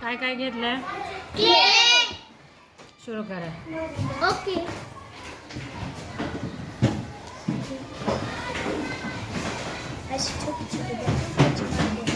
काय काय घेतलं सुरू करा. ओके. अशी छोटी छोटी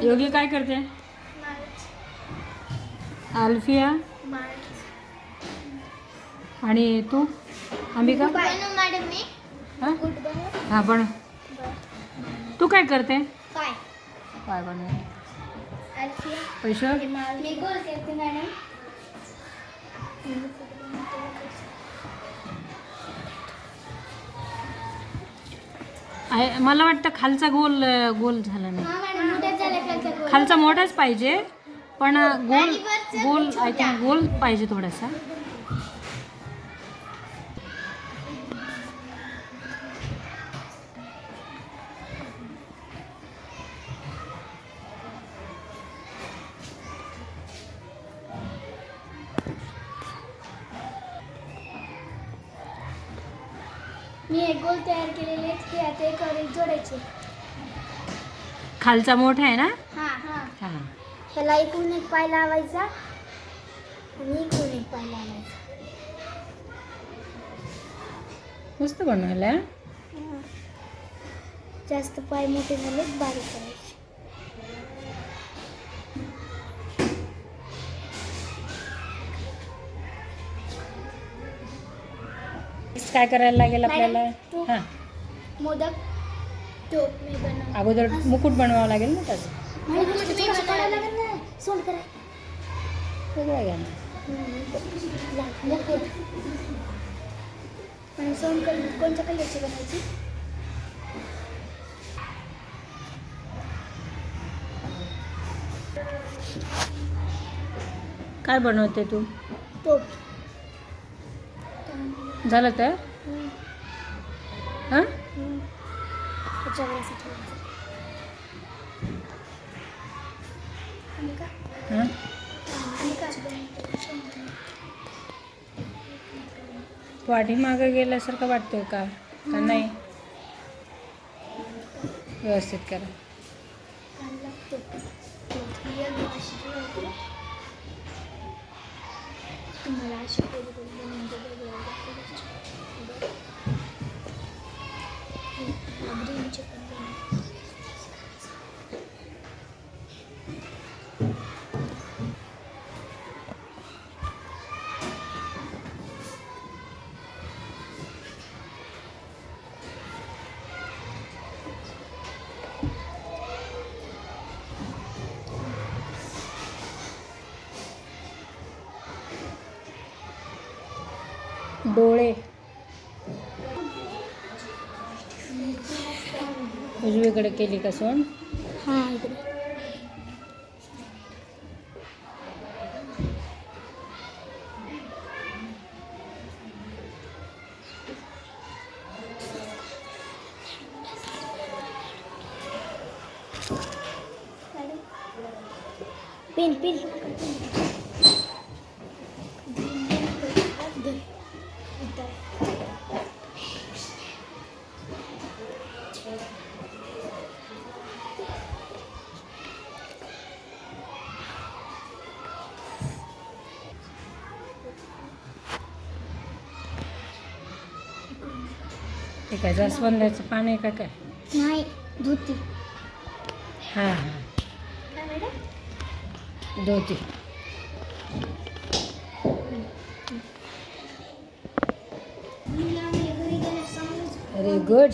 योगी काय करते? अल्फिया आणि तू अंबिका? मॅडम मी हां गुड बनव. हां पण तू काय करते? काय काय बनव अल्फिया पैसे मी गोल करते मॅडम. आहे मला वाटतं खालचा गोल गोल झाला नाही. हा मॅडम मोठा झाला खालचा गोल. खालचा मोठाच पाहिजे पण गोल आणि वरचा गोल छोटा. आय थिंक गोल पाहिजे थोडासा. मी एक गोल तयार केलेले आहेत की आता एक एक जोडायचे. खालचा मोठा आहे ना? हां हां. हां ह्याला इकडून एक पाय लावायचा आणि इकडून एक पाय लावायचा. मस्त बनवला. जास्त पाय मोठे झाले बारीक करायचे. काय करायला लागेल आपल्याला? मॅडम, तू- हां मोदक टोप मी बनव. अगोदर मुकुट बनवावं लागेल ना त्याचं. मुकुट मी बनवायला लागेल ना. सोड करा. वेगळं घ्या ना. मुकुट आणि सोन कलर कोणत्या कलरची बनायची? काय बनवते तू? टोप. झालं तर हां त्याच्यावर असं ठेवायचं. आणि का? हां आणि का असं बनवायचं? पाठीमागं गेल्यासारखं वाटतंय का का नाही? व्यवस्थित करा. कांदा टोप. ही एक अशी ठेवायची. तुम्हाला अशी गोल गोल बनवून वेगवेगळ्या दाखवायची. ग्रीनचे पण बनव. डोळे उजवीकडे केली का सोन? हां इकडे. पेन पेन ठीक आहे. जास्वंदाचं पान आहे का काय? नाही धुती. हां हां काय मॅडम? धोती. Very good.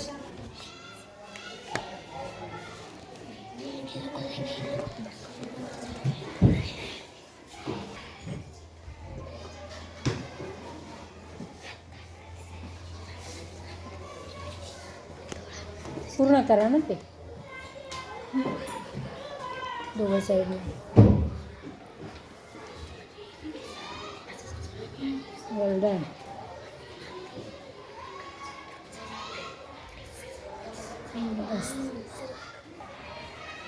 पूर्ण करा ना ते दोघं साईडने. वेल डन.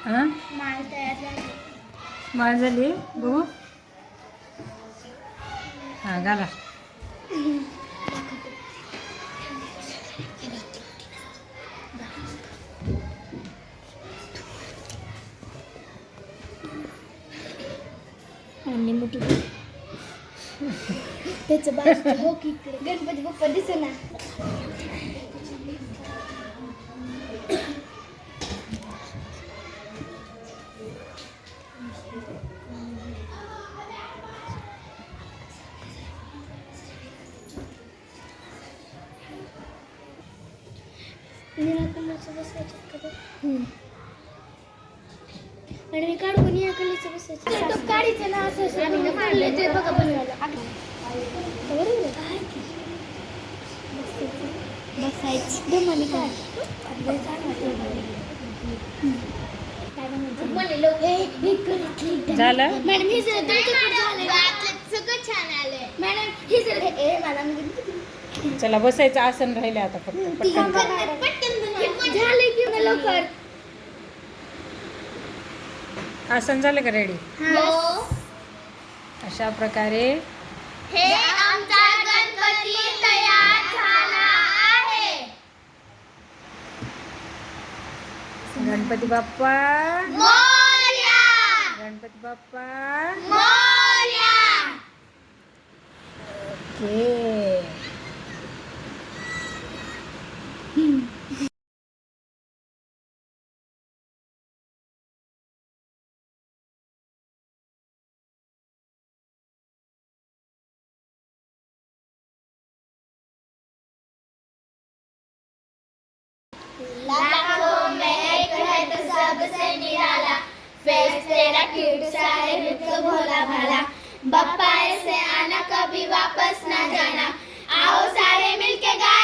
हां माळ तयार झाली. माळ झाली बघू. हां घाला. आणि मोठी त्याचं बाजू हो की इकडे गणपती बाप्पा दिसेना. निळा बसायचं का? आणि मी काढू पण या कलीचं बसायचं. काढीचं ना असं आणि काढलं ते बघा बनवायला बसायची दमाने काय झालं. मॅडम हे जर सगळं छान आलंय मॅडम. हे जर चला बसायचं आसन राहिले आता फक्त पटकन. झालं की लवकर आसन झालं का रेडी? हो. अशा प्रकारे हे आमचा गणपती तयार झाला आहे. गणपती बाप्पा मोरया गणपती बाप्पा मोरया. ओके. लाखों में एक है तो सबसे निराला, फेस तेरा क्यूट सा है तो भोला भाला, बप्पा ऐसे आना कभी वापस ना जाना, आओ सारे मिलके गा